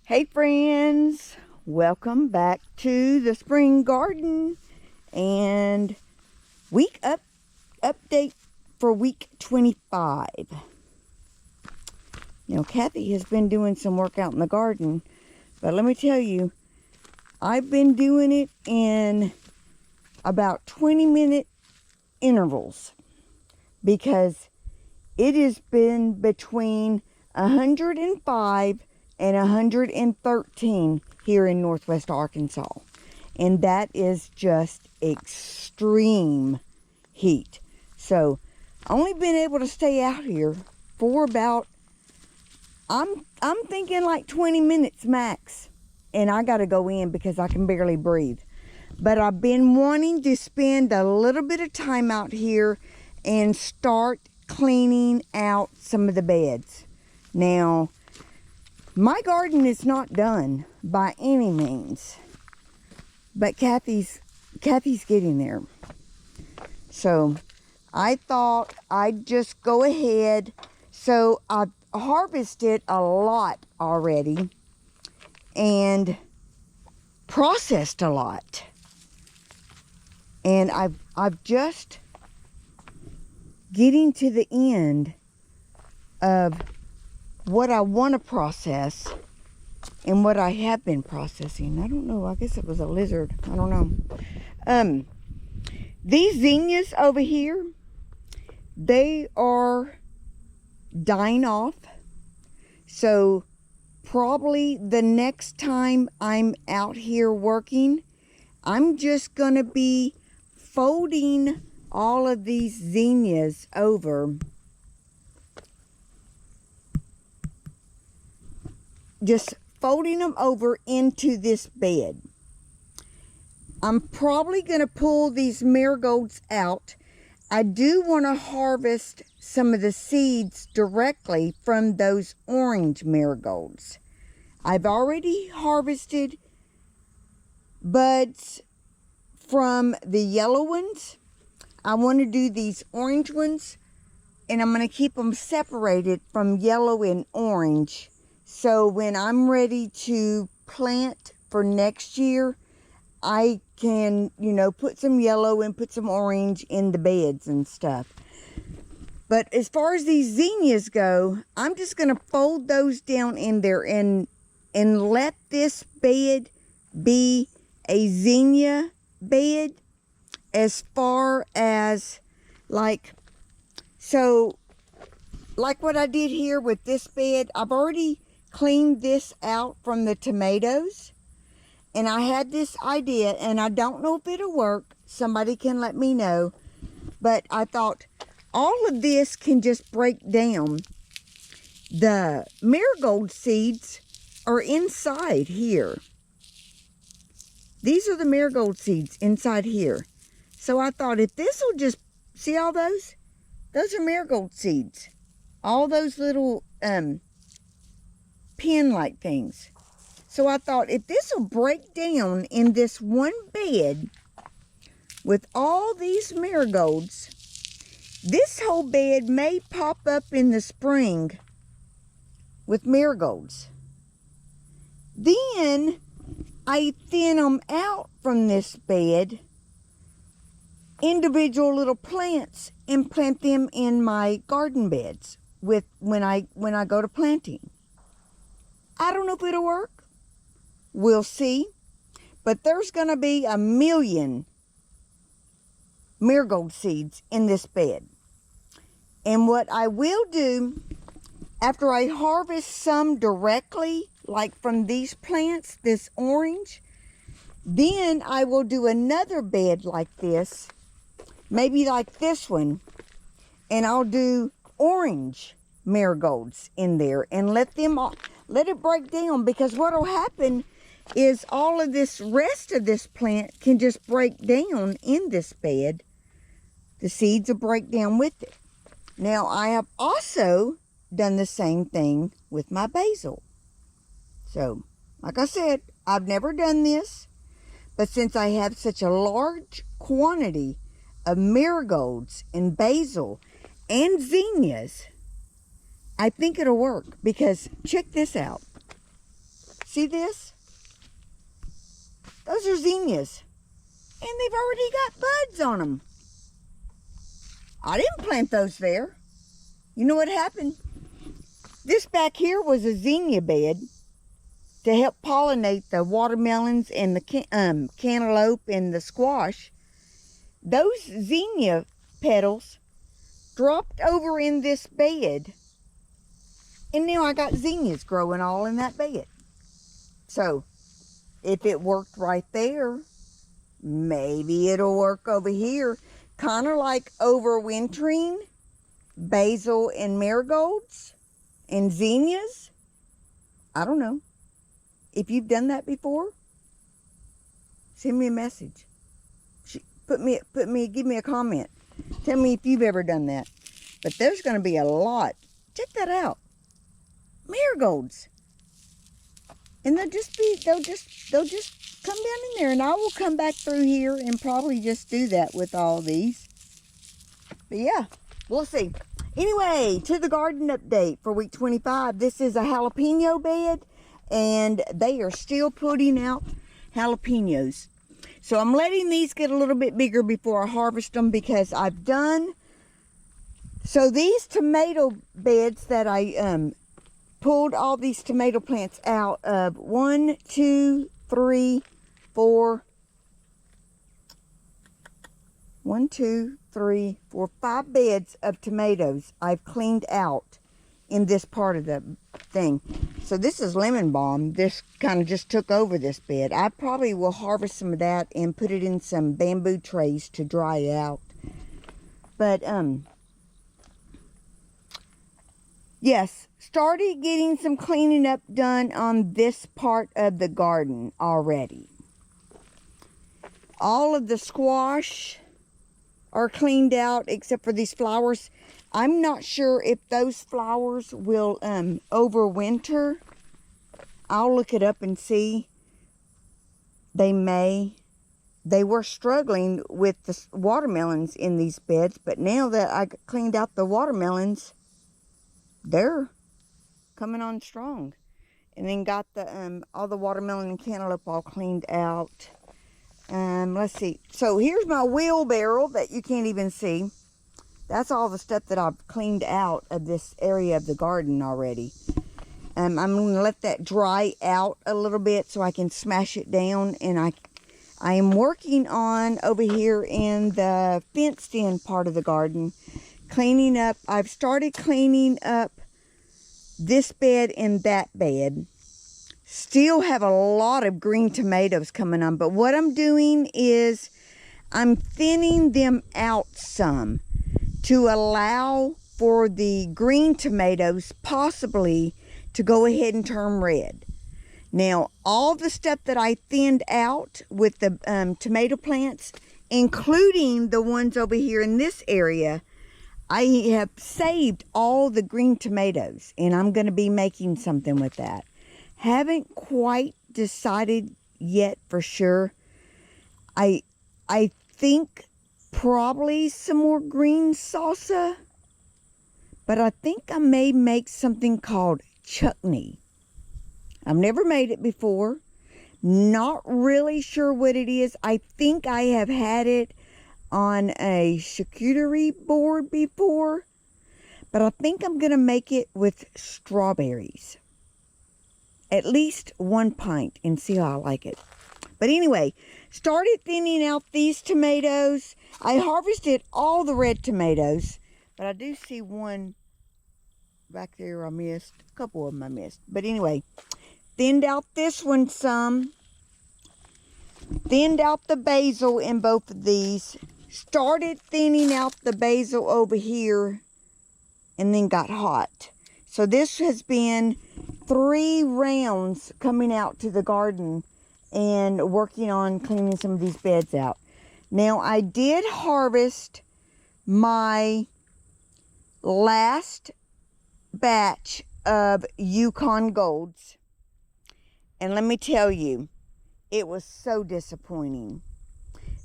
Hey friends, welcome back to the spring garden and update for week 25. Now Kathy has been doing some work out in the garden, but let me tell you, I've been doing it in about 20-minute intervals because it has been between 105 and 113 here in Northwest Arkansas. And that is just extreme heat. So, only been able to stay out here for about, I'm thinking like 20 minutes max. And I got to go in because I can barely breathe. But I've been wanting to spend a little bit of time out here and start cleaning out some of the beds. Now, my garden is not done by any means, but Kathy's getting there. So I thought I'd just go ahead. So I've harvested a lot already and processed a lot. And I've just getting to the end of what I want to process and what I have been processing. I don't know. I guess it was a lizard. I don't know. These zinnias over here, they are dying off. So probably the next time I'm out here working, I'm just going to be folding all of these zinnias over. Just folding them over into this bed. I'm probably going to pull these marigolds out. I do want to harvest some of the seeds directly from those orange marigolds. I've already harvested buds from the yellow ones. I want to do these orange ones, and I'm going to keep them separated from yellow and orange. So when I'm ready to plant for next year, I can, put some yellow and put some orange in the beds and stuff. But as far as these zinnias go, I'm just going to fold those down in there and let this bed be a zinnia bed as far as like what I did here with this bed. I've already cleaned this out from the tomatoes, and I had this idea, and I don't know if it'll work. Somebody can let me know, but I thought all of this can just break down. The marigold seeds are inside here. These are the marigold seeds inside here. So I thought if this will just, see all those are marigold seeds. All those little pin-like things. So I thought if this will break down in this one bed with all these marigolds, this whole bed may pop up in the spring with marigolds. Then I thin them out from this bed, individual little plants, and plant them in my garden beds when I go to planting. I don't know if it'll work. We'll see. But there's going to be 1 million marigold seeds in this bed. And what I will do, after I harvest some directly, like from these plants, this orange, then I will do another bed like this, maybe like this one, and I'll do orange marigolds in there and let it break down, because what will happen is all of this rest of this plant can just break down in this bed. The seeds will break down with it. Now I have also done the same thing with my basil. So, like I said, I've never done this, but since I have such a large quantity of marigolds and basil and zinnias, I think it'll work, because check this out. See this? Those are zinnias. And they've already got buds on them. I didn't plant those there. You know what happened? This back here was a zinnia bed to help pollinate the watermelons and the cantaloupe and the squash. Those zinnia petals dropped over in this bed. And now I got zinnias growing all in that bed. So, if it worked right there, maybe it'll work over here. Kind of like overwintering basil and marigolds and zinnias. I don't know. If you've done that before, send me a message. Give me a comment. Tell me if you've ever done that. But there's going to be a lot. Check that out. Marigolds. And they'll just come down in there, and I will come back through here and probably just do that with all these. But yeah, we'll see. Anyway, to the garden update for week 25. This is a jalapeno bed, and they are still putting out jalapenos. So I'm letting these get a little bit bigger before I harvest them, because I've done, so these tomato beds that I pulled all these tomato plants out of 1, 2, 3, 4, 5 beds of tomatoes I've cleaned out in this part of the thing. So this is lemon balm. This kind of just took over this bed. I probably will harvest some of that and put it in some bamboo trays to dry out. But yes, started getting some cleaning up done on this part of the garden already. All of the squash are cleaned out except for these flowers. I'm not sure if those flowers will overwinter. I'll look it up and see. They may. They were struggling with the watermelons in these beds, but now that I cleaned out the watermelons, they're coming on strong. And then got the all the watermelon and cantaloupe all cleaned out. Let's see. So here's my wheelbarrow that you can't even see. That's all the stuff that I've cleaned out of this area of the garden already. I'm going to let that dry out a little bit so I can smash it down. And I am working on over here in the fenced-in part of the garden, cleaning up. I've started cleaning up this bed and that bed. Still have a lot of green tomatoes coming on. But what I'm doing is I'm thinning them out some to allow for the green tomatoes possibly to go ahead and turn red. Now, all the stuff that I thinned out with the tomato plants, including the ones over here in this area, I have saved all the green tomatoes, and I'm going to be making something with that. Haven't quite decided yet for sure. I think probably some more green salsa, but I think I may make something called chutney. I've never made it before. Not really sure what it is. I think I have had it on a charcuterie board before, but I think I'm going to make it with strawberries. At least 1 pint and see how I like it. But anyway, started thinning out these tomatoes. I harvested all the red tomatoes, but I do see one back there I missed. A couple of them I missed. But anyway, thinned out this one some. Thinned out the basil in both of these. Started thinning out the basil over here and then got hot. So this has been 3 rounds coming out to the garden and working on cleaning some of these beds out. Now, I did harvest my last batch of Yukon Golds. And let me tell you, it was so disappointing.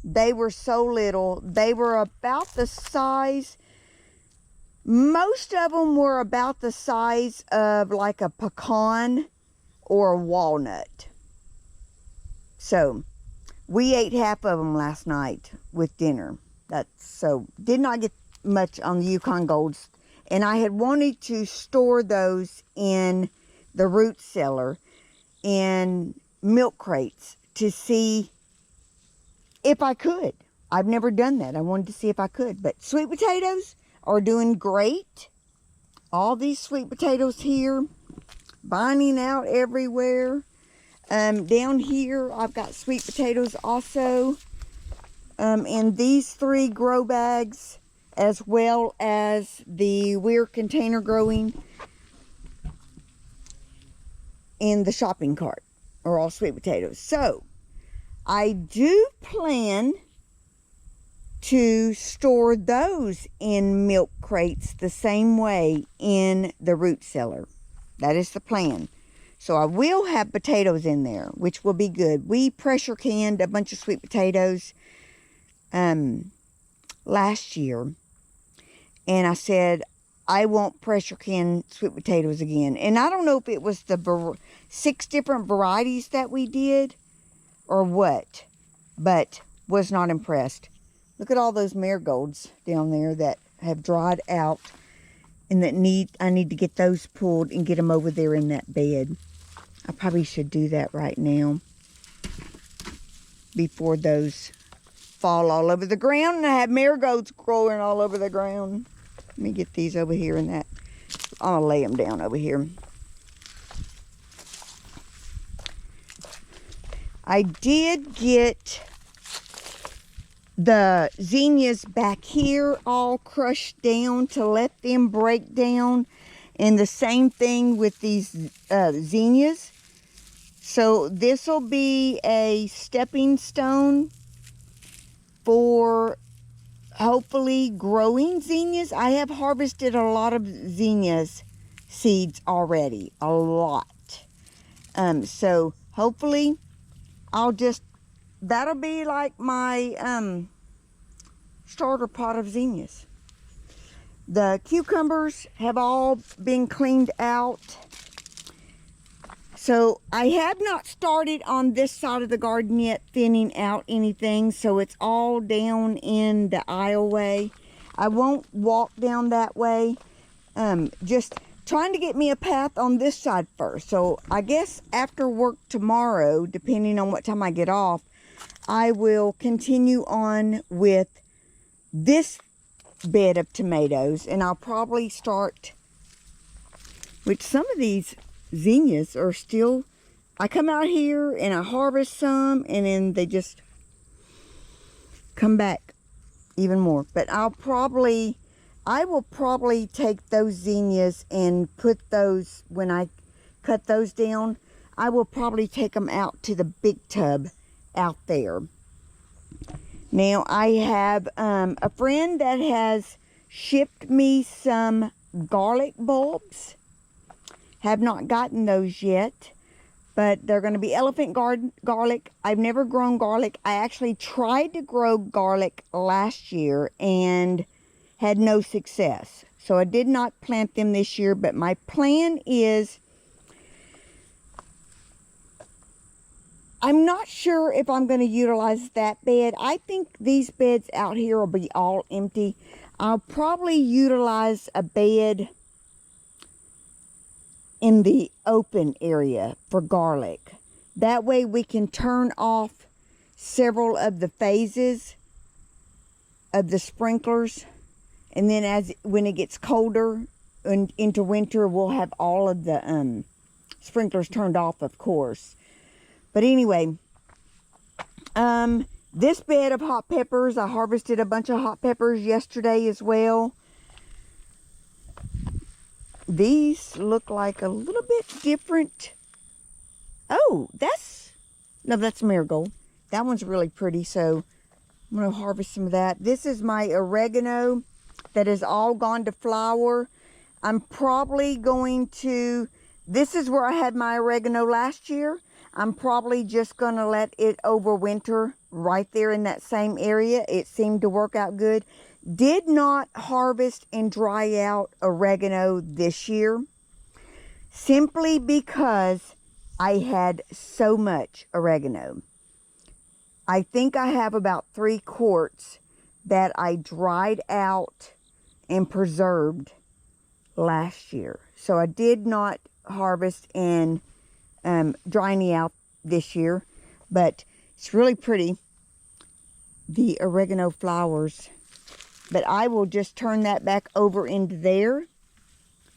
They were so little. They were about the size, most of them were about the size of like a pecan or a walnut. So we ate half of them last night with dinner. So did not get much on the Yukon Golds. And I had wanted to store those in the root cellar in milk crates to see if I could. I've never done that. I wanted to see if I could. But sweet potatoes are doing great. All these sweet potatoes here, binding out everywhere. Down here, I've got sweet potatoes also. In these 3 grow bags, as well as the Weir container growing in the shopping cart, are all sweet potatoes. So I do plan to store those in milk crates the same way in the root cellar. That is the plan. So I will have potatoes in there, which will be good. We pressure canned a bunch of sweet potatoes last year, and I said I won't pressure can sweet potatoes again. And I don't know if it was the 6 different varieties that we did or what, but was not impressed. Look at all those marigolds down there that have dried out, and that I need to get those pulled and get them over there in that bed. I probably should do that right now before those fall all over the ground and I have marigolds growing all over the ground. Let me get these over here in that. I'm going to lay them down over here. I did get the zinnias back here all crushed down to let them break down. And the same thing with these zinnias. So this will be a stepping stone for hopefully growing zinnias. I have harvested a lot of zinnias seeds already. A lot. So hopefully that'll be like my starter pot of zinnias. The cucumbers have all been cleaned out. So I have not started on this side of the garden yet thinning out anything. So it's all down in the aisleway. I won't walk down that way. Just trying to get me a path on this side first. So I guess after work tomorrow, depending on what time I get off, I will continue on with this bed of tomatoes, and I'll probably start with some of these zinnias are still, I come out here and I harvest some and then they just come back even more. But I will probably take those zinnias and put those, when I cut those down, I will probably take them out to the big tub out there. Now, I have a friend that has shipped me some garlic bulbs. Have not gotten those yet, but they're going to be elephant garlic. I've never grown garlic. I actually tried to grow garlic last year and had no success. So I did not plant them this year, but my plan is, I'm not sure if I'm going to utilize that bed. I think these beds out here will be all empty. I'll probably utilize a bed in the open area for garlic. That way we can turn off several of the phases of the sprinklers. And then when it gets colder and into winter, we'll have all of the sprinklers turned off, of course. But anyway, this bed of hot peppers, I harvested a bunch of hot peppers yesterday as well. These look like a little bit different. Oh, that's marigold. That one's really pretty, so I'm going to harvest some of that. This is my oregano that has all gone to flower. I'm probably going to, this is where I had my oregano last year. I'm probably just going to let it overwinter right there in that same area. It seemed to work out good. Did not harvest and dry out oregano this year, simply because I had so much oregano. I think I have about 3 quarts that I dried out and preserved last year. So I did not harvest and dry any out this year, but it's really pretty, the oregano flowers. But I will just turn that back over into there,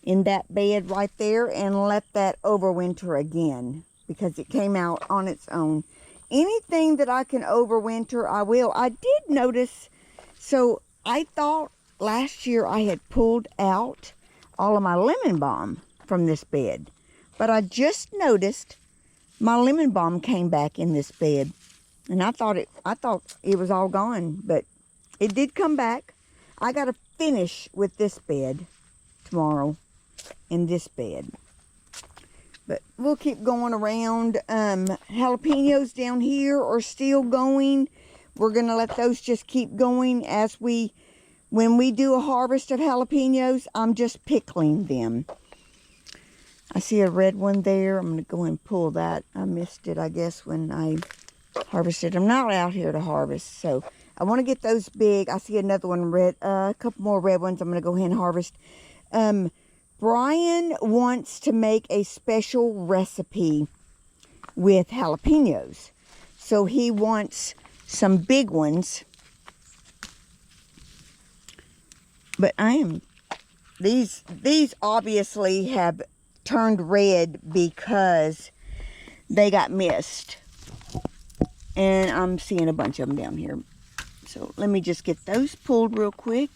in that bed right there, and let that overwinter again, because it came out on its own. Anything that I can overwinter, I will. I did notice, so I thought last year I had pulled out all of my lemon balm from this bed, but I just noticed my lemon balm came back in this bed, and I thought it was all gone, but it did come back. I got to finish with this bed tomorrow in this bed. But we'll keep going around. Jalapenos down here are still going. We're going to let those just keep going as when we do a harvest of jalapenos, I'm just pickling them. I see a red one there. I'm going to go and pull that. I missed it, I guess, when I harvested. I'm not out here to harvest, so I want to get those big. I see another one red, a couple more red ones I'm going to go ahead and harvest. Brian wants to make a special recipe with jalapenos. So he wants some big ones. But these obviously have turned red because they got missed. And I'm seeing a bunch of them down here. So let me just get those pulled real quick.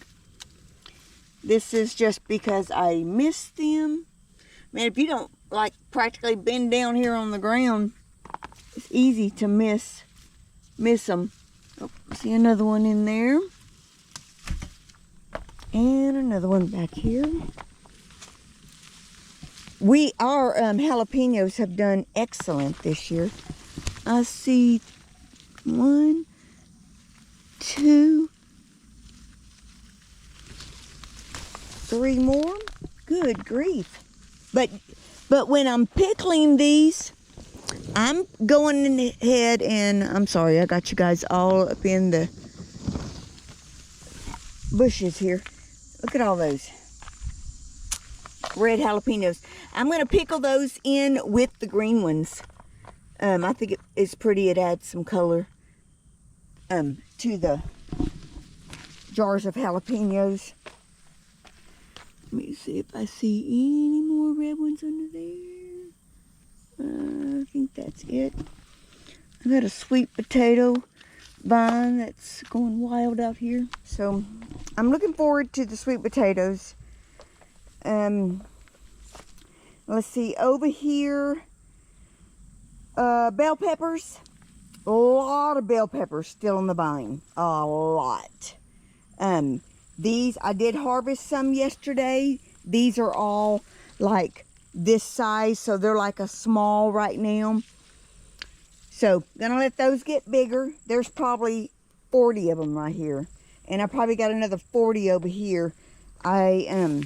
This is just because I missed them. Man, if you don't like practically bend down here on the ground, it's easy to miss them. Oh, see another one in there. And another one back here. Our jalapenos have done excellent this year. I see 1, 2, 3 more. Good grief. But when I'm pickling these, I'm going ahead and, I'm sorry, I got you guys all up in the bushes here. Look at all those red jalapenos. I'm going to pickle those in with the green ones. I think it's pretty. It adds some color to the jars of jalapenos. Let me see if I see any more red ones under there. I think that's it. I got a sweet potato vine that's going wild out here. So I'm looking forward to the sweet potatoes. Let's see, over here, bell peppers. A lot of bell peppers still in the vine. A lot. These, I did harvest some yesterday. These are all like this size, so they're like a small right now. So, gonna let those get bigger. There's probably 40 of them right here. And I probably got another 40 over here. I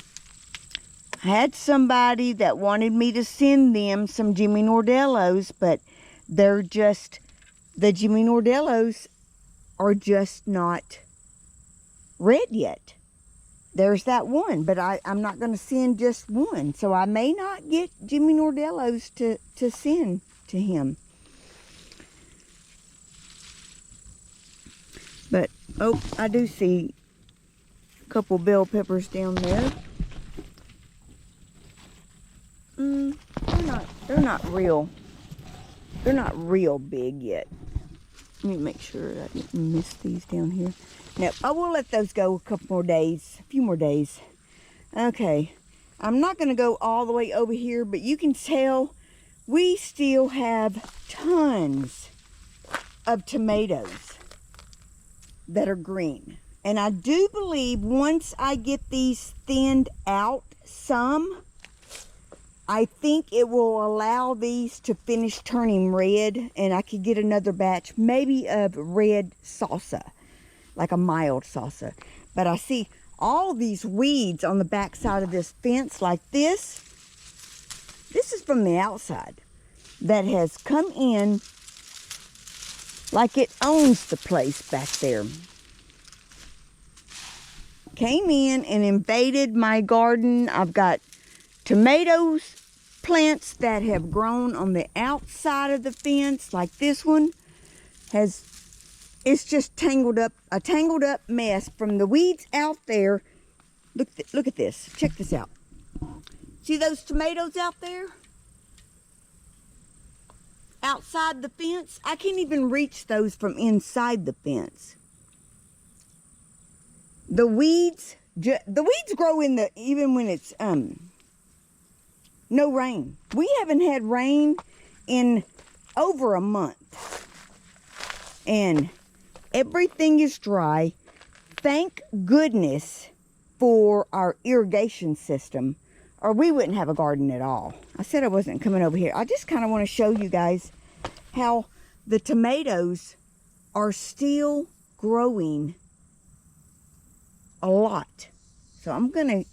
had somebody that wanted me to send them some Jimmy Nordellos, but they're just, the Jimmy Nordellos are just not red yet. There's that one, but I'm not going to send just one. So I may not get Jimmy Nordellos to send to him. But, oh, I do see a couple bell peppers down there. They're not real big yet. Let me make sure I didn't miss these down here. No, I will let those go a couple more days, a few more days. Okay, I'm not going to go all the way over here, but you can tell we still have tons of tomatoes that are green. And I do believe once I get these thinned out some, I think it will allow these to finish turning red, and I could get another batch, maybe of red salsa, like a mild salsa. But I see all these weeds on the back side of this fence like this. This is from the outside. that has come in like it owns the place back there. Came in and invaded my garden. I've got tomatoes plants that have grown on the outside of the fence, like this one has. It's just a tangled up mess from the weeds out there. Look at this. Check this out. See those tomatoes out there? Outside the fence? I can't even reach those from inside the fence. The weeds grow even when it's no rain. We haven't had rain in over a month. And everything is dry. Thank goodness for our irrigation system, or we wouldn't have a garden at all. I said I wasn't coming over here. I just kind of want to show you guys how the tomatoes are still growing a lot. So I'm gonna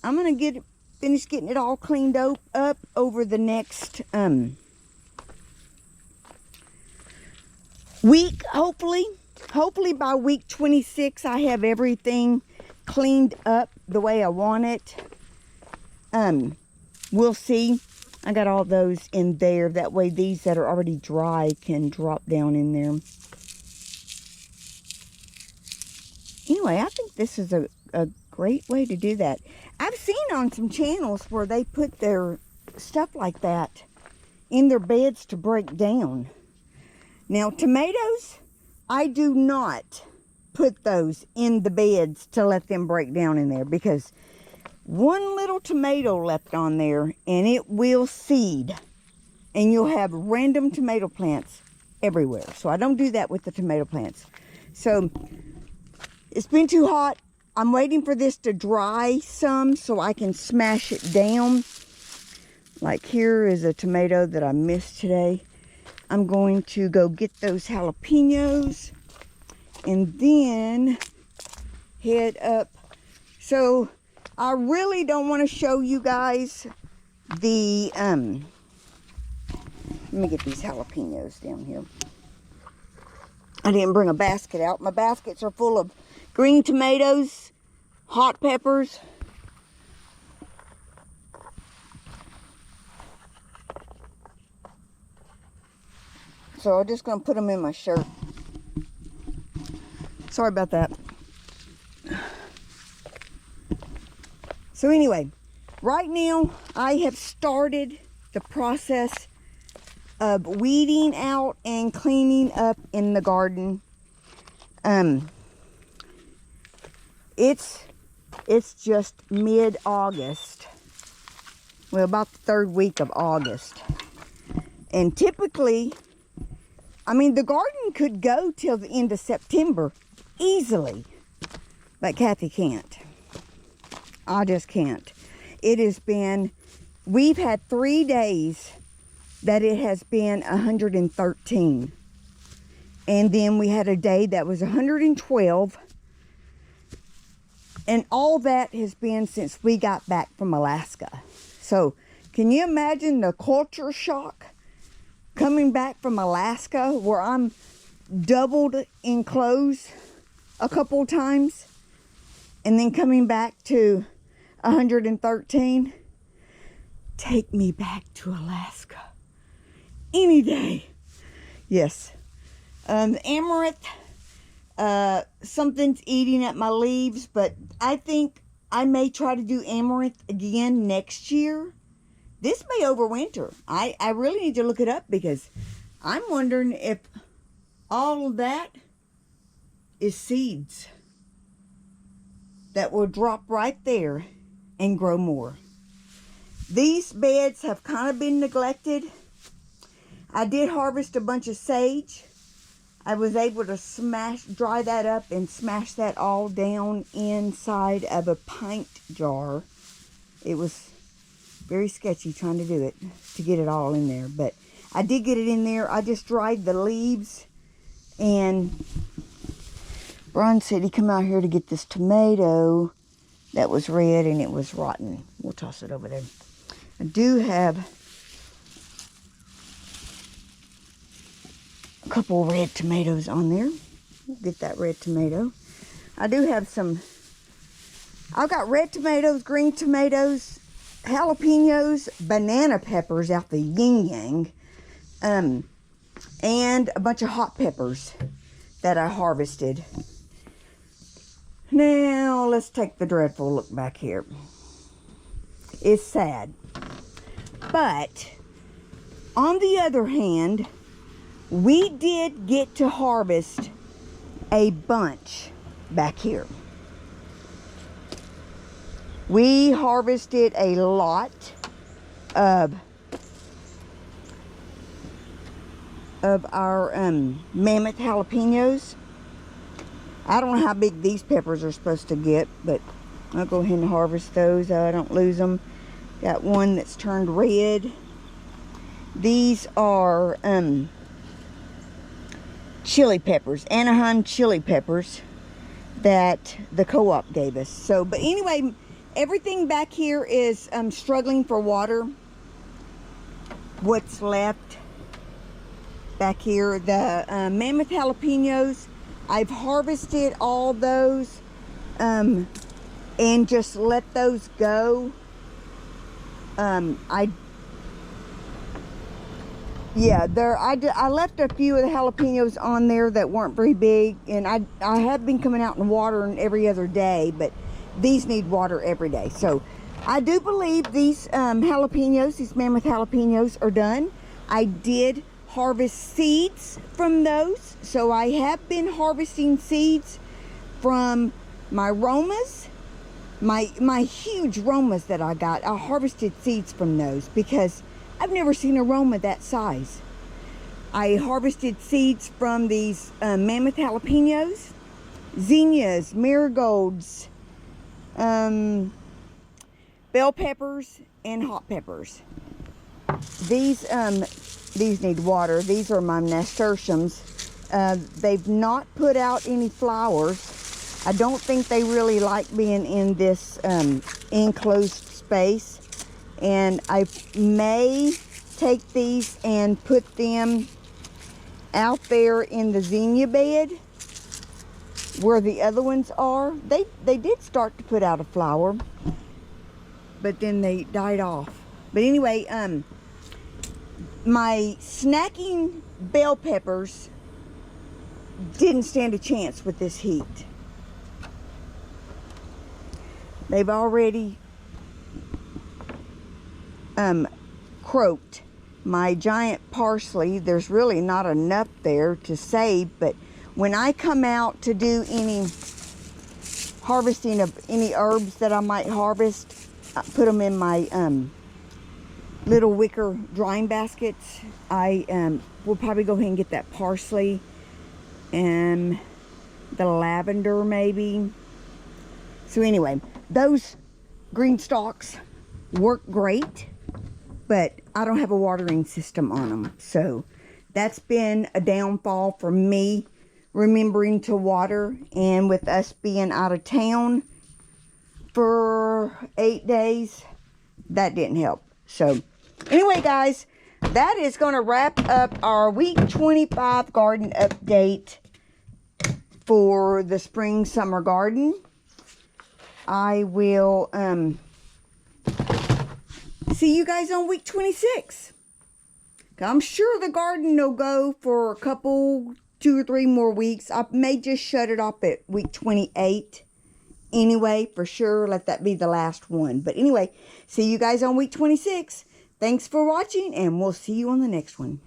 finish getting it all cleaned up over the next week, hopefully by week 26 I have everything cleaned up the way I want it. We'll see. I got all those in there, that way these that are already dry can drop down in there. Anyway, I think this is a great way to do that. I've seen on some channels where they put their stuff like that in their beds to break down. Now, tomatoes, I do not put those in the beds to let them break down in there, because one little tomato left on there and it will seed, and you'll have random tomato plants everywhere. So I don't do that with the tomato plants. So it's been too hot. I'm waiting for this to dry some so I can smash it down. Like here is a tomato that I missed today. I'm going to go get those jalapenos and then head up. So I really don't want to show you guys the, let me get these jalapenos down here. I didn't bring a basket out. My baskets are full of green tomatoes, hot peppers, so I'm just going to put them in my shirt. Sorry about that. So anyway, right now I have started the process of weeding out and cleaning up in the garden. It's just mid-August. Well, about the third week of August. And typically, I mean, the garden could go till the end of September easily. But Kathy can't. I just can't. It has been, we've had 3 days that it has been 113. And then we had a day that was 112. And all that has been since we got back from Alaska. So, can you imagine the culture shock coming back from Alaska, where I'm doubled in clothes a couple times, and then coming back to 113? Take me back to Alaska any day. Yes. The amaranth, something's eating at my leaves, but I think I may try to do amaranth again next year. This may overwinter. I really need to look it up, because I'm wondering if all of that is seeds that will drop right there and grow more. These beds have kind of been neglected. I did harvest a bunch of sage. I was able to dry that up and smash that all down inside of a pint jar. It was very sketchy trying to do it, to get it all in there. But I did get it in there. I just dried the leaves. And Brian said he come out here to get this tomato that was red and it was rotten. We'll toss it over there. I do have couple red tomatoes on there. Get that red tomato. I do have some, I've got red tomatoes, green tomatoes, jalapenos, banana peppers out the yin yang, and a bunch of hot peppers that I harvested. Now let's take the dreadful look back here. It's sad, but on the other hand, we did get to harvest a bunch back here. We harvested a lot of our mammoth jalapenos. I don't know how big these peppers are supposed to get, but I'll go ahead and harvest those so I don't lose them. Got one that's turned red. These are chili peppers, Anaheim chili peppers that the co-op gave us. So, but anyway, everything back here is struggling for water. What's left back here, the mammoth jalapenos, I've harvested all those and just let those go. I left a few of the jalapenos on there that weren't very big, and I have been coming out and watering every other day, but these need water every day. So I do believe these jalapenos, these mammoth jalapenos, are done. I did harvest seeds from those, so I have been harvesting seeds from my Romas, my huge Romas that I got. I harvested seeds from those because I've never seen a Roma that size. I harvested seeds from these mammoth jalapenos, zinnias, marigolds, bell peppers, and hot peppers. These need water. These are my nasturtiums. They've not put out any flowers. I don't think they really like being in this enclosed space. And I may take these and put them out there in the zinnia bed where the other ones are. They did start to put out a flower, but then they died off. But anyway, my snacking bell peppers didn't stand a chance with this heat. They've already croaked. My giant parsley, there's really not enough there to save, but when I come out to do any harvesting of any herbs that I might harvest, I put them in my little wicker drying baskets. I will probably go ahead and get that parsley and the lavender maybe. So anyway, those green stalks work great, but I don't have a watering system on them. So that's been a downfall for me, remembering to water, and with us being out of town for 8 days, that didn't help. So anyway, guys, that is going to wrap up our week 25 garden update for the spring summer garden. I will see you guys on week 26. I'm sure the garden will go for a couple, 2 or 3 more weeks. I may just shut it off at week 28. Anyway, for sure, let that be the last one. But anyway, see you guys on week 26. Thanks for watching, and we'll see you on the next one.